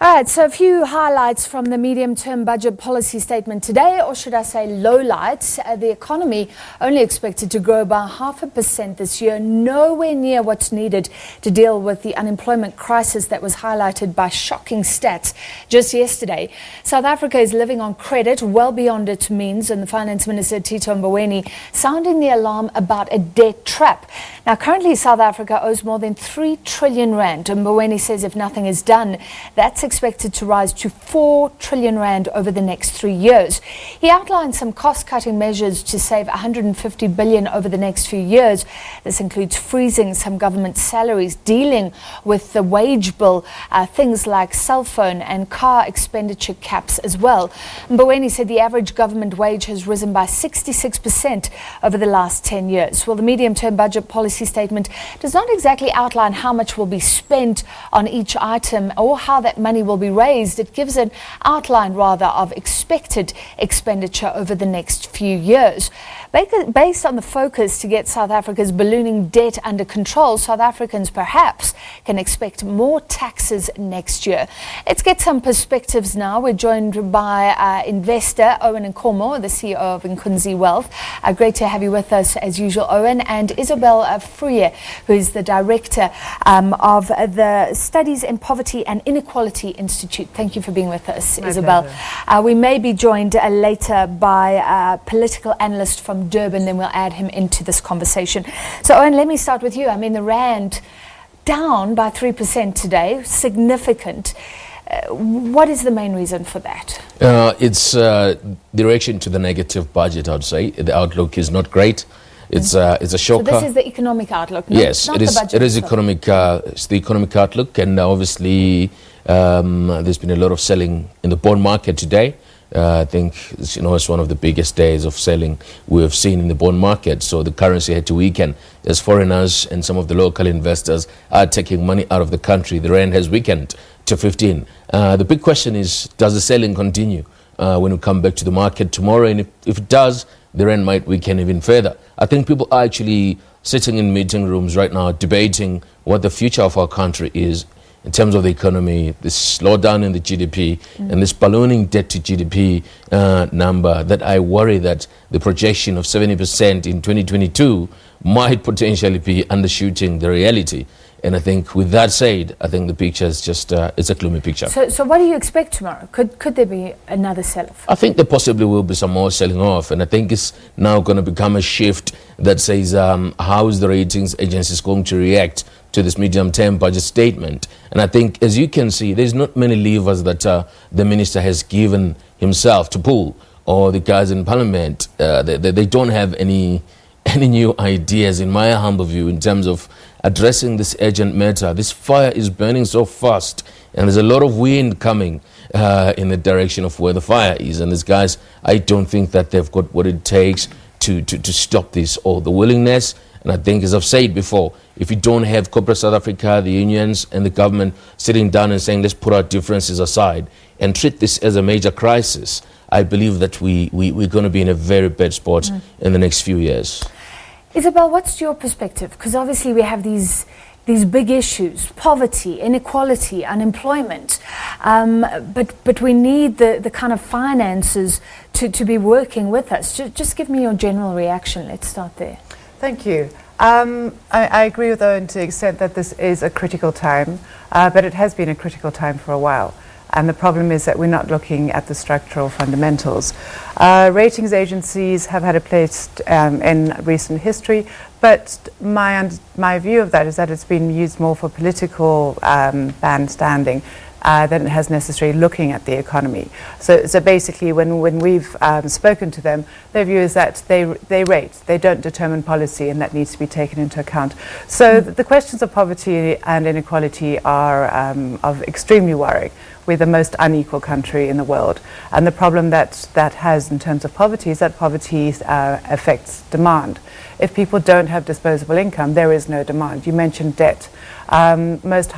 All right, so a few highlights from the medium-term budget policy statement today, or should I say lowlights. The economy only expected to grow by 0.5% this year, nowhere near what's needed to deal with the unemployment crisis that was highlighted by shocking stats just yesterday. South Africa is living on credit well beyond its means, and the Finance Minister Tito Mboweni sounding the alarm about a debt trap. Now, currently South Africa owes more than 3 trillion rand, and Mboweni says if nothing is done, that's expected to rise to 4 trillion rand over the next 3 years. He outlined some cost-cutting measures to save 150 billion over the next few years. This includes freezing some government salaries, dealing with the wage bill, things like cell phone and car expenditure caps as well. Mboweni said the average government wage has risen by 66% over the last 10 years. Well, the medium-term budget policy statement does not exactly outline how much will be spent on each item or how that money will be raised. It gives an outline rather of expected expenditure over the next few years. Based on the focus to get South Africa's ballooning debt under control, South Africans perhaps can expect more taxes next year. Let's get some perspectives now. We're joined by investor Owen Nkomo, the CEO of Inkunzi Wealth. Great to have you with us as usual, Owen, and Isobel Frye, who is the director of the Studies in Poverty and Inequality Institute. Thank you for being with us, Isobel. We may be joined later by a political analyst from Dube, and then we'll add him into this conversation. So, Owen, let me start with you. I mean, the rand down by 3% today, significant. What is the main reason for that? It's direction to the negative budget, I would say. The outlook is not great. It's a shocker. So this is the economic outlook, yes, not it is. The budget it is itself. economic. It's the economic outlook, and obviously there's been a lot of selling in the bond market today. I think it's one of the biggest days of selling we have seen in the bond market. So the currency had to weaken as foreigners and some of the local investors are taking money out of the country. The rand has weakened to 15. The big question is, does the selling continue when we come back to the market tomorrow? And if it does, the rand might weaken even further. I think people are actually sitting in meeting rooms right now debating what the future of our country is in terms of the economy, this slowdown in the GDP and this ballooning debt to GDP number, that I worry that the projection of 70% in 2022 might potentially be undershooting the reality. And I think with that said, I think the picture is just, it's a gloomy picture. So what do you expect tomorrow? Could there be another sell-off? I think there possibly will be some more selling off. And I think it's now going to become a shift that says, how is the ratings agencies going to react to this medium-term budget statement? And I think, as you can see, there's not many levers that the minister has given himself to pull, or the guys in parliament. They don't have any new ideas, in my humble view, in terms of addressing this urgent matter. This fire is burning so fast, and there's a lot of wind coming in the direction of where the fire is. And these guys, I don't think that they've got what it takes to stop this, or the willingness. And I think, as I've said before, if you don't have corporate South Africa, the unions and the government sitting down and saying, let's put our differences aside and treat this as a major crisis, I believe that we're going to be in a very bad spot in the next few years. Isobel, what's your perspective? Because obviously we have these big issues: poverty, inequality, unemployment. But we need the kind of finances to be working with us. Just give me your general reaction. Let's start there. Thank you. I agree with Owen to the extent that this is a critical time, but it has been a critical time for a while. And the problem is that we're not looking at the structural fundamentals. Ratings agencies have had a place in recent history, but my view of that is that it's been used more for political bandstanding than it has necessarily looking at the economy. So basically, when we've spoken to them, their view is that they rate, they don't determine policy, and that needs to be taken into account. So the questions of poverty and inequality are of extremely worrying. We're the most unequal country in the world, and the problem that has in terms of poverty is that poverty affects demand. If people don't have disposable income, there is no demand. You mentioned debt. Most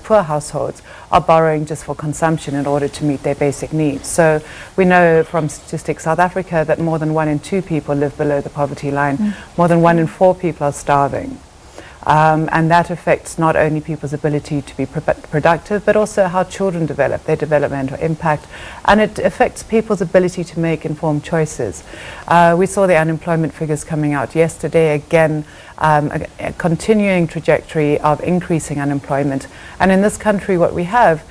poor households are borrowing just for consumption in order to meet their basic needs. So we know from Statistics South Africa that more than 1 in 2 people live below the poverty line. More than 1 in 4 people are starving. And that affects not only people's ability to be productive, but also how children develop, their developmental impact, and it affects people's ability to make informed choices. We saw the unemployment figures coming out yesterday, again, a continuing trajectory of increasing unemployment. And in this country, what we have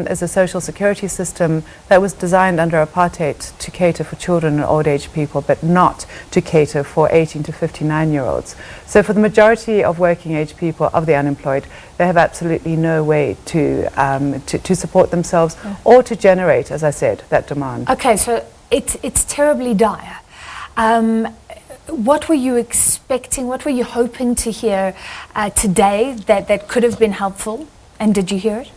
is a social security system that was designed under apartheid to cater for children and old age people, but not to cater for 18 to 59-year-olds. So for the majority of working age people, of the unemployed, they have absolutely no way to support themselves or to generate, as I said, that demand. Okay, so it's terribly dire. What were you expecting? What were you hoping to hear today that could have been helpful? And did you hear it?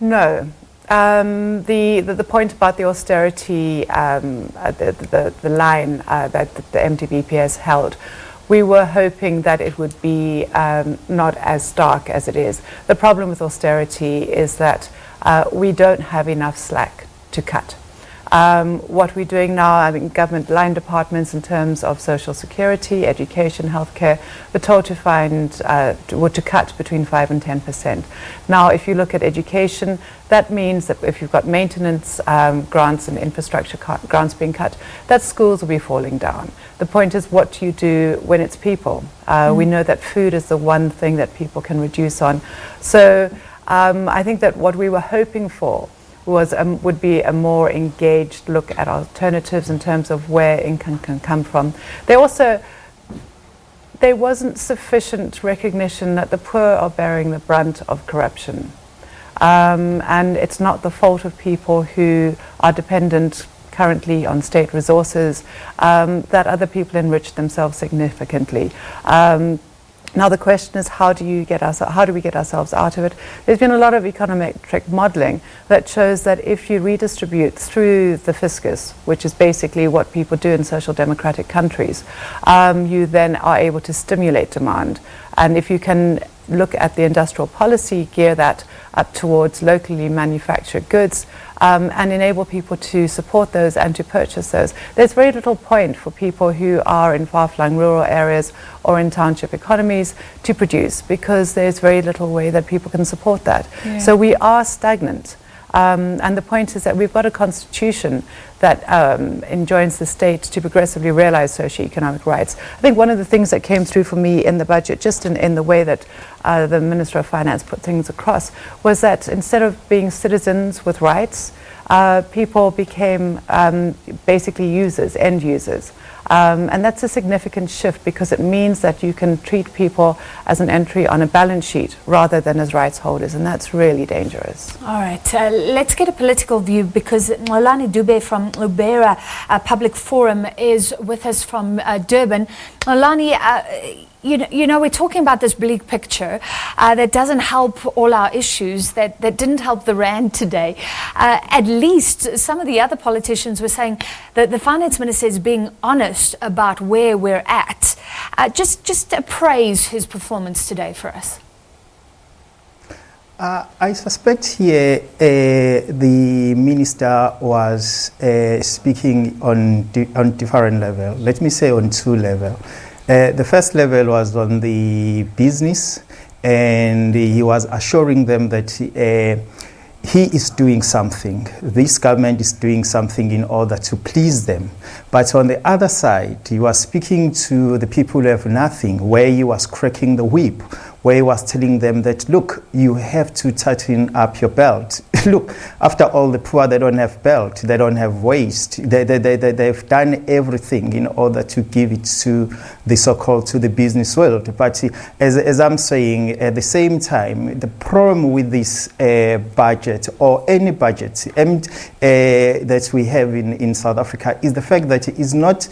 No. The point about the austerity, the line that the MTBPS held, we were hoping that it would be not as stark as it is. The problem with austerity is that we don't have enough slack to cut. What we're doing now, I mean, government line departments in terms of social security, education, healthcare, we're told to to cut between 5 and 10%. Now, if you look at education, that means that if you've got maintenance grants and infrastructure grants being cut, that schools will be falling down. The point is, what do you do when it's people? We know that food is the one thing that people can reduce on. So I think that what we were hoping for would be a more engaged look at alternatives in terms of where income can come from. There wasn't sufficient recognition that the poor are bearing the brunt of corruption. And it's not the fault of people who are dependent currently on state resources, that other people enrich themselves significantly. Now the question is, how do we get ourselves out of it? There's been a lot of econometric modelling that shows that if you redistribute through the fiscus, which is basically what people do in social democratic countries, you then are able to stimulate demand. And if you can look at the industrial policy, gear that up towards locally manufactured goods, and enable people to support those and to purchase those. There's very little point for people who are in far-flung rural areas or in township economies to produce, because there's very little way that people can support that. Yeah. So we are stagnant. And the point is that we've got a constitution that enjoins the state to progressively realize socioeconomic rights. I think one of the things that came through for me in the budget, just in the way that the Minister of Finance put things across, was that instead of being citizens with rights, people became basically users, end users. And that's a significant shift, because it means that you can treat people as an entry on a balance sheet rather than as rights holders, and that's really dangerous. All right, let's get a political view, because Xolani Dube from Xubera Public Forum is with us from Durban. Xolani, you know, we're talking about this bleak picture that doesn't help all our issues, that didn't help the rand today. At least some of the other politicians were saying that the finance minister is being honest about where we're at. Just appraise his performance today for us. I suspect here the minister was speaking on different level. Let me say on two levels. The first level was on the business, and he was assuring them that he is doing something. This government is doing something in order to please them. But on the other side, he was speaking to the people who have nothing, where he was cracking the whip, where he was telling them that, look, you have to tighten up your belt. Look, after all, the poor, they don't have belt, they don't have waist. They've done everything in order to give it to the so-called, to the business world. But as I'm saying, at the same time, the problem with this budget, or any budget that we have in South Africa, is the fact that it is not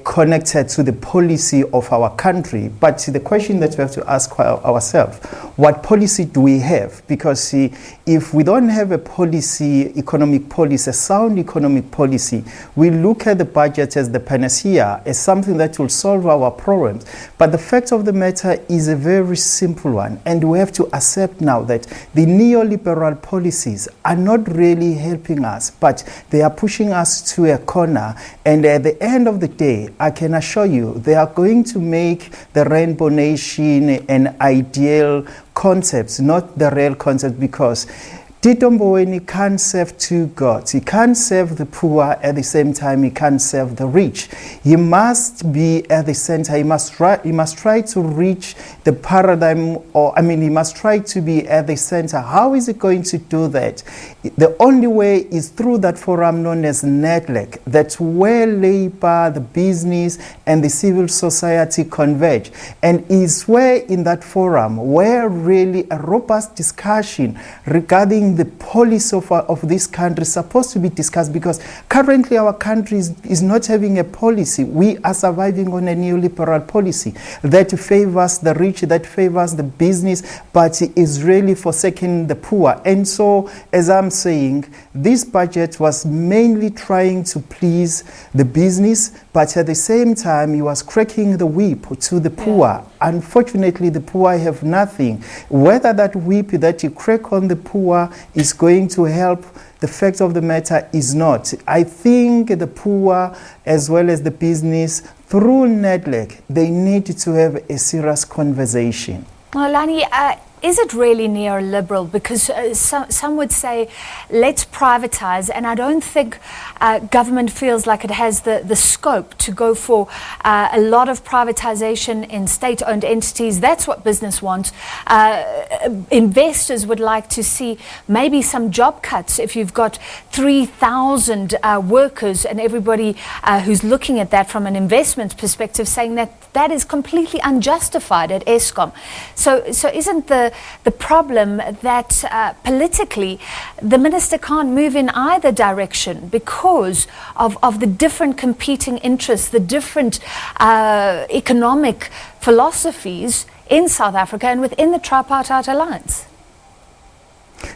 connected to the policy of our country. But the question that we have to ask ourselves, what policy do we have? Because if we don't have a policy, economic policy, a sound economic policy, we look at the budget as the panacea, as something that will solve our problems. But the fact of the matter is a very simple one, and we have to accept now that the neoliberal policies are not really helping us, but they are pushing us to a corner. And at the end of the day, I can assure you, they are going to make the Rainbow Nation an ideal concept, not the real concept, because Tito Mboweni can't serve two gods. He can't serve the poor at the same time he can't serve the rich. He must be at the center. He must try to reach the paradigm, he must try to be at the center. How is he going to do that? The only way is through that forum known as NEDLEC. That's where labor, the business, and the civil society converge. And is where in that forum where really a robust discussion regarding the policy of this country is supposed to be discussed, because currently our country is not having a policy. We are surviving on a neoliberal policy that favors the rich, that favors the business, but is really forsaking the poor. And so, as I'm saying, this budget was mainly trying to please the business, but at the same time, he was cracking the whip to the poor. Unfortunately, the poor have nothing. Whether that whip that you crack on the poor is going to help, the fact of the matter is not. I think the poor, as well as the business, through NEDLEC, they need to have a serious conversation. Xolani, is it really neoliberal? Because some would say, let's privatize, and I don't think government feels like it has the scope to go for a lot of privatization in state-owned entities. That's what business wants. Investors would like to see maybe some job cuts. If you've got 3,000 workers and everybody who's looking at that from an investment perspective saying that is completely unjustified at Eskom. So isn't the problem that politically the minister can't move in either direction because of the different competing interests, the different economic philosophies in South Africa and within the tripartite alliance?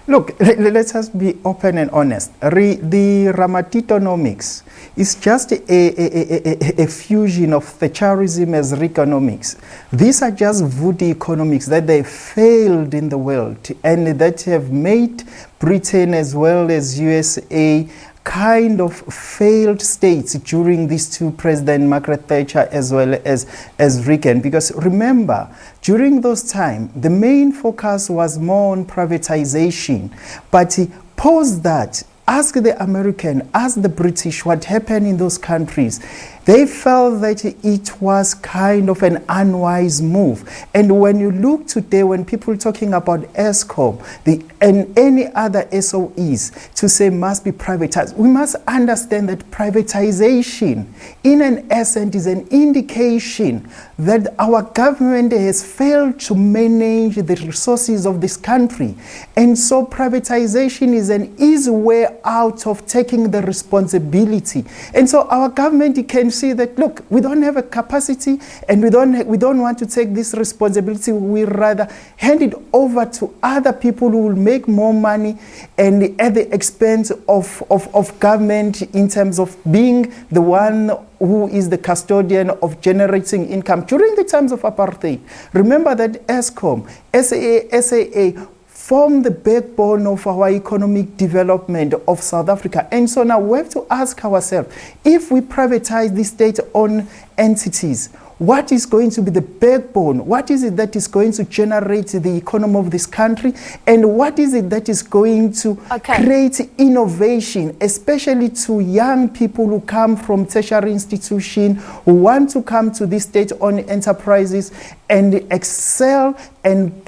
Look, let us be open and honest. The Ramatitonomics is just a fusion of Thatcherism as Reaganomics. These are just voodoo economics that they failed in the world and that have made Britain as well as USA kind of failed states during these two presidents, Margaret Thatcher as well as Reagan. Because remember, during those times, the main focus was more on privatization. But post that, ask the American, ask the British what happened in those countries. They felt that it was kind of an unwise move. And when you look today, when people talking about Eskom and any other SOEs to say must be privatized, we must understand that privatization in an essence is an indication that our government has failed to manage the resources of this country. And so privatization is an easy way out of taking the responsibility. And so our government can see that, look, we don't have a capacity and we don't want to take this responsibility. We rather hand it over to other people who will make more money and at the expense of government in terms of being the one who is the custodian of generating income. During the times of apartheid, remember that Eskom, SAA form the backbone of our economic development of South Africa. And so now we have to ask ourselves, if we privatize these state-owned entities, what is going to be the backbone? What is it that is going to generate the economy of this country? And what is it that is going to create innovation, especially to young people who come from tertiary institutions, who want to come to these state-owned enterprises and excel and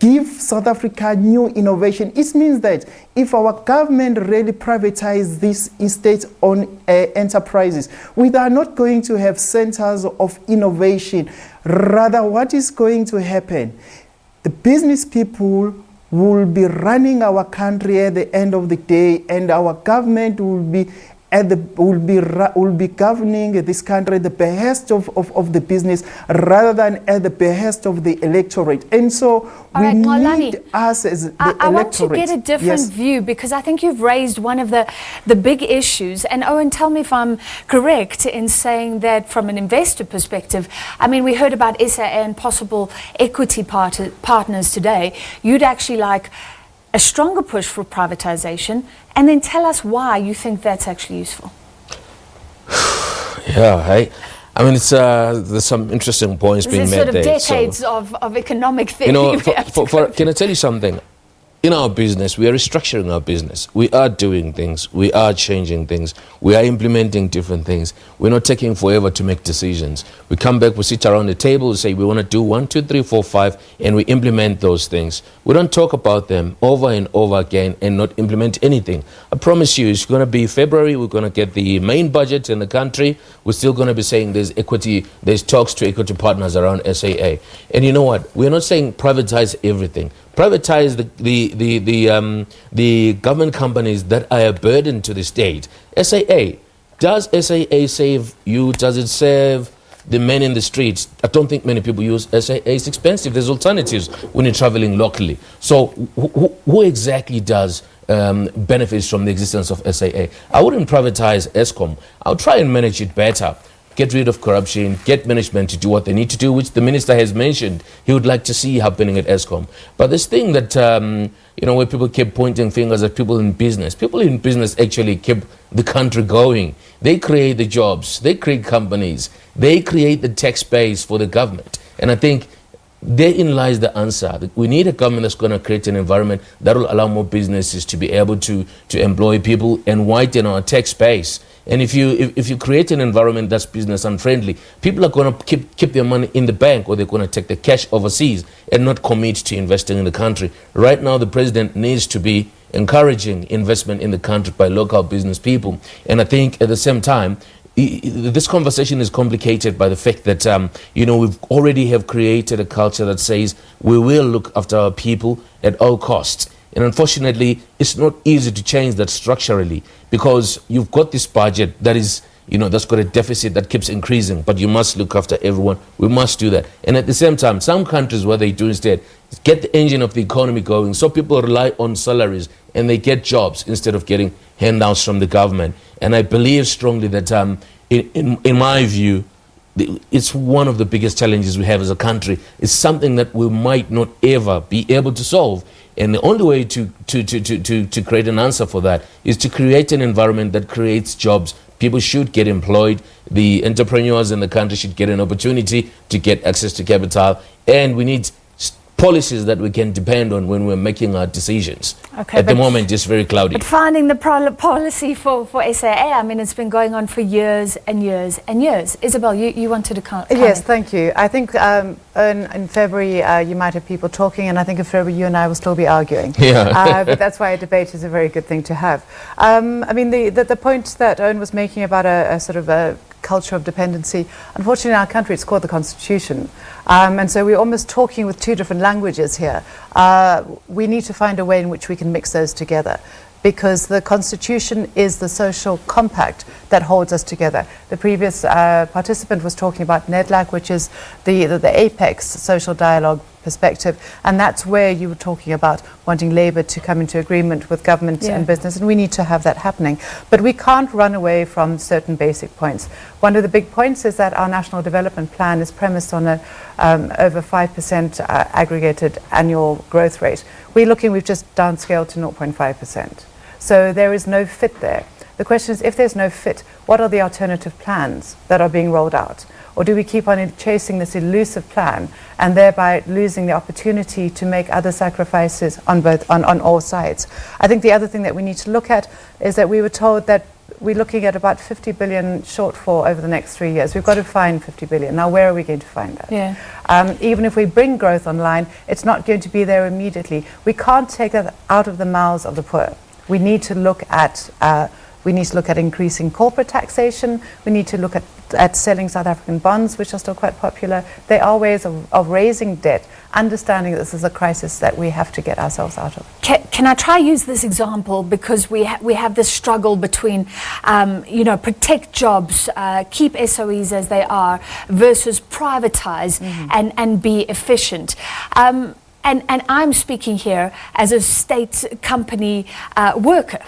give South Africa new innovation? It means that if our government really privatizes these state-owned enterprises, we are not going to have centers of innovation. Rather, what is going to happen? The business people will be running our country at the end of the day, and our government will be will be governing this country at the behest of the business rather than at the behest of the electorate. And so we need us as the electorate. I want to get a different view, because I think you've raised one of the big issues. And Owen, tell me if I'm correct in saying that from an investor perspective, I mean, we heard about SAA and possible equity partners today. You'd actually like a stronger push for privatization, and then tell us why you think that's actually useful. Yeah, I mean, it's there's some interesting points being made there. There's sort of decades of economic theory. You know, can I tell you something? In our business, we are restructuring our business. We are doing things. We are changing things. We are implementing different things. We're not taking forever to make decisions. We come back, we sit around the table, we say we want to do 1, 2, 3, 4, 5, and we implement those things. We don't talk about them over and over again and not implement anything. I promise you, it's going to be February. We're going to get the main budget in the country. We're still going to be saying there's equity, there's talks to equity partners around SAA. And you know what? We're not saying privatize everything. Privatize the government companies that are a burden to the state. SAA. Does SAA save you? Does it save the men in the streets? I don't think many people use SAA. It's expensive. There's alternatives when you're traveling locally. So who exactly does benefits from the existence of SAA? I wouldn't privatize Eskom. I'll try and manage it better. Get rid of corruption, get management to do what they need to do, which the minister has mentioned he would like to see happening at Eskom. But this thing that, where people keep pointing fingers at people in business actually keep the country going. They create the jobs, they create companies, they create the tax base for the government. And I think therein lies the answer. We need a government that's going to create an environment that will allow more businesses to be able to employ people and widen our tax base. And if you create an environment that's business unfriendly, people are going to keep their money in the bank, or they're going to take the cash overseas and not commit to investing in the country. Right now, the president needs to be encouraging investment in the country by local business people. And I think at the same time, this conversation is complicated by the fact that, we've already have created a culture that says we will look after our people at all costs. And unfortunately, it's not easy to change that structurally, because you've got this budget that is, that's got a deficit that keeps increasing, but you must look after everyone. We must do that. And at the same time, some countries, what they do instead is get the engine of the economy going, so people rely on salaries and they get jobs instead of getting handouts from the government. And I believe strongly that, in my view, it's one of the biggest challenges we have as a country. It's something that we might not ever be able to solve. And the only way to create an answer for that is to create an environment that creates jobs. People should get employed. The entrepreneurs in the country should get an opportunity to get access to capital. And we need policies that we can depend on when we're making our decisions. Okay, at the moment, it's very cloudy. But finding the policy for SAA, I mean, it's been going on for years and years and years. Isobel, you wanted to comment. Yes, thank you. I think in February, you might have people talking, and I think in February, you and I will still be arguing. Yeah. But that's why a debate is a very good thing to have. I mean, the point that Owen was making about a sort of a culture of dependency, unfortunately in our country it's called the Constitution, and so we're almost talking with two different languages here. We need to find a way in which we can mix those together, because the Constitution is the social compact that holds us together. The previous participant was talking about NEDLAC, which is the apex social dialogue perspective, and that's where you were talking about wanting Labour to come into agreement with government and business, and we need to have that happening. But we can't run away from certain basic points. One of the big points is that our National Development Plan is premised on a over 5% aggregated annual growth rate. We've just downscaled to 0.5%. So there is no fit there. The question is, if there's no fit, what are the alternative plans that are being rolled out? Or do we keep on chasing this elusive plan and thereby losing the opportunity to make other sacrifices on all sides? I think the other thing that we need to look at is that we were told that we're looking at about 50 billion shortfall over the next 3 years. We've got to find 50 billion. Now, where are we going to find that? Yeah. Even if we bring growth online, it's not going to be there immediately. We can't take that out of the mouths of the poor. We need to look at increasing corporate taxation. We need to look at selling South African bonds, which are still quite popular. There are ways of raising debt understanding this is a crisis that we have to get ourselves out of. Can I try use this example, because we have this struggle between, protect jobs, keep SOEs as they are, versus privatize and be efficient. And I'm speaking here as a state company worker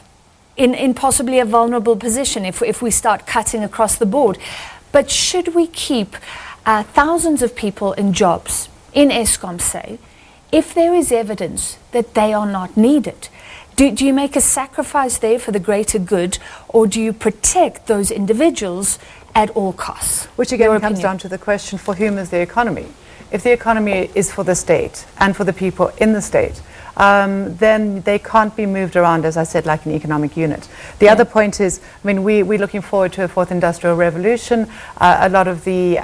in possibly a vulnerable position if we start cutting across the board. But should we keep thousands of people in jobs in Eskom, say, if there is evidence that they are not needed? Do you make a sacrifice there for the greater good, or do you protect those individuals at all costs? Which again comes down to the question, for whom is the economy? If the economy is for the state and for the people in the state, then they can't be moved around, as I said, like an economic unit. The other point is, we're looking forward to a fourth industrial revolution. A lot of the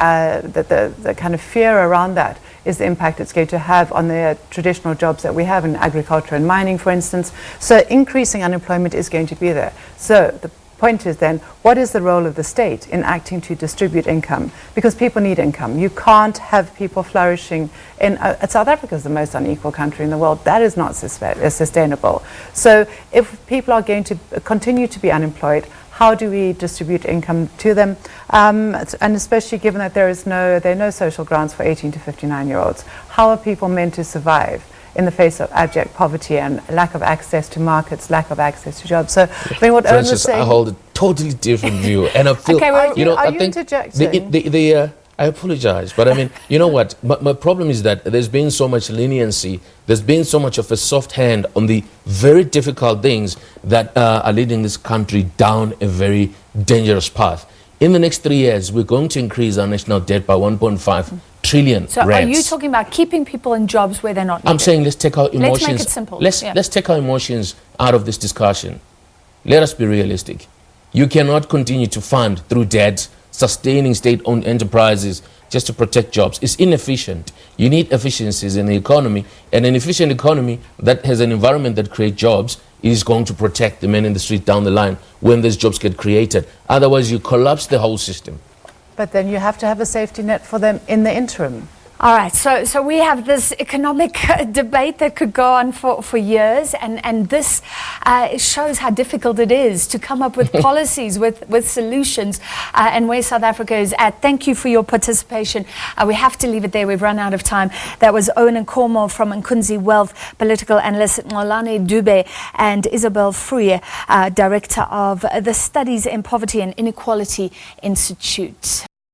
kind of fear around that is the impact it's going to have on the traditional jobs that we have in agriculture and mining, for instance. So increasing unemployment is going to be there. So the point is then, what is the role of the state in acting to distribute income? Because people need income. You can't have people flourishing in South Africa is the most unequal country in the world. That is not sustainable. So if people are going to continue to be unemployed, how do we distribute income to them? And especially given that there are no social grants for 18 to 59-year-olds. How are people meant to survive in the face of abject poverty and lack of access to markets, lack of access to jobs? So, what Owen was saying, I hold a totally different view, and I feel, okay, well, I think interjecting? I apologize, but you know what? My problem is that there's been so much leniency, there's been so much of a soft hand on the very difficult things that are leading this country down a very dangerous path. In the next 3 years, we're going to increase our national debt by 1.5 trillion So rands. are you talking about keeping people in jobs where they're not needed? I'm saying let's take our emotions. Let's make it simple. Let's take our emotions out of this discussion. Let us be realistic. You cannot continue to fund through debt, sustaining state-owned enterprises just to protect jobs. It's inefficient. You need efficiencies in the economy, and an efficient economy that has an environment that creates jobs is going to protect the men in the street down the line when those jobs get created. Otherwise, you collapse the whole system. But then you have to have a safety net for them in the interim. All right, so we have this economic debate that could go on for years, and this shows how difficult it is to come up with policies, with solutions, and where South Africa is at. Thank you for your participation. We have to leave it there. We've run out of time. That was Owen and Nkomo from Inkunzi Wealth, political analyst Xolani, Dube, and Isobel Frye, director of the Studies in Poverty and Inequality Institute.